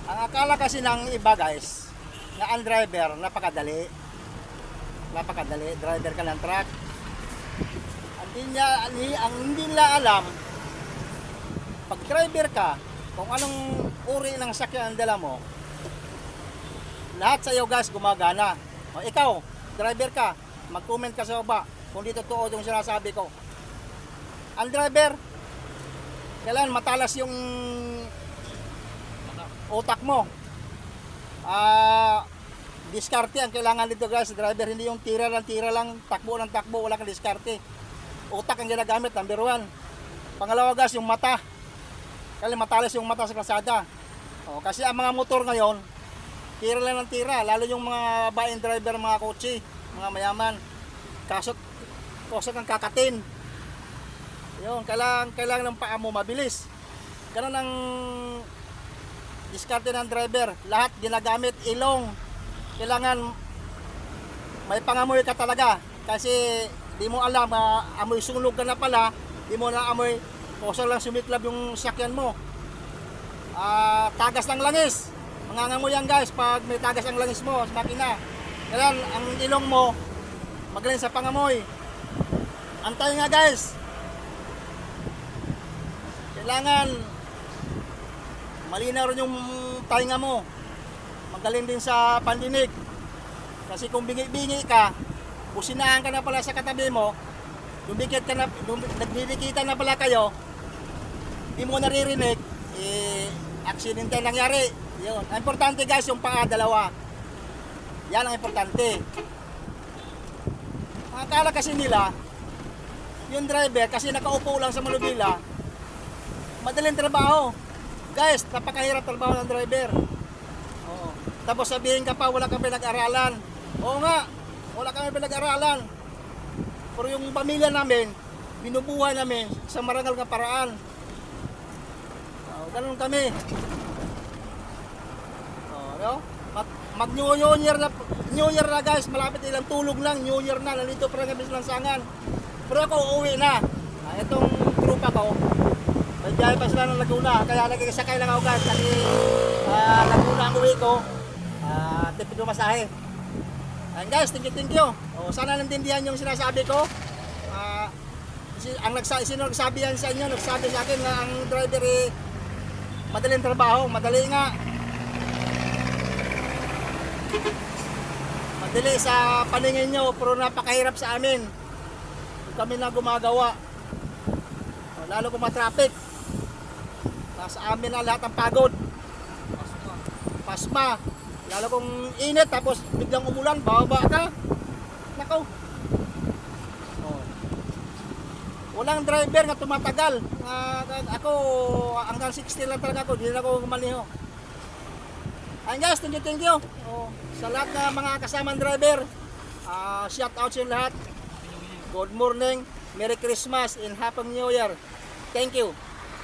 Ang akala kasi ng iba guys, na ang driver, napakadali. Napakadali, driver ka ng truck. Ang hindi nila alam, pag driver ka, kung anong uri ng sakyan ang dala mo, lahat sa iyo guys gumagana. O ikaw, driver ka, mag-comment ka sa baba kung di totoo yung sinasabi ko. Ang driver, kailangan matalas yung utak mo. Diskarte ang kailangan dito guys, driver, hindi yung tira lang, takbo ng takbo, wala kang diskarte. Utak ang ginagamit, number 1. Pangalawa guys, yung mata. Kailangan matalas yung mata sa kalsada. Kasi ang mga motor ngayon, tira lang ng tira, lalo yung mga bayan driver, mga kotse, mga mayaman. Kasot ang kakatin. Yun, kailangan ng paa mo mabilis. Ganun ang diskarte ng driver. Lahat ginagamit ilong. Kailangan may pangamoy ka talaga. Kasi di mo alam, amoy sunog ka na pala, di mo na amoy, kosa lang sumiklab yung sakyan mo. Tagas ng langis. Mangangamoy yan guys pag may tagas ang langis mo sa makina. Kailangan ang ilong mo magaling sa pangamoy. Antay nga guys. Kailangan malinaw rin yung tainga mo. Magaling din sa pandinig. Kasi kung bingi-bingi ka, businahan ka na pala sa katabi mo, nagdidikitan na pala kayo, di mo naririnig, aksidente nangyari. Yun. Ang importante guys, yung paa dalawa. Yan ang importante. Ang akala kasi nila, yung driver, kasi nakaupo lang sa manubila, madaling trabaho. Guys, napakahirap trabaho ng driver. Oo. Tapos sabihin ka pa, wala kang pinag-aralan. Oo nga, wala kang pinag-aralan. Pero yung pamilya namin, binubuhay namin sa marangal na paraan. Ganun kami. No? Mag-New Year na guys, malapit ilang tulog lang, New Year na, nandito pa rin kami sa lansangan. Pero ako uuwi na. Itong trupa ko, may biyahe pa sila ng Laguna, kaya nagkakasakay lang ako guys, kasi Laguna ang uwi ko, tipid masahe. And guys, thank you. Sana nantindihan yung sinasabi ko. Sino nagsabi yan sa inyo, nagsabi sa akin na ang driver madaling trabaho, madali nga. Madali sa paningin nyo, pero napakahirap sa amin. Kami na gumagawa. Lalo kung matraffic. Sa amin na lahat ng pagod. Pasma. Lalo kung init, tapos biglang umulan, bababa ka. Nakaw. Walang driver nga tumatagal. Ako, hanggang 60 lang talaga ako, hindi na ako kumaliho. Ayan guys, thank you. Sa lahat ng mga kasamang driver, shout out sa lahat. Good morning, Merry Christmas, and Happy New Year. Thank you.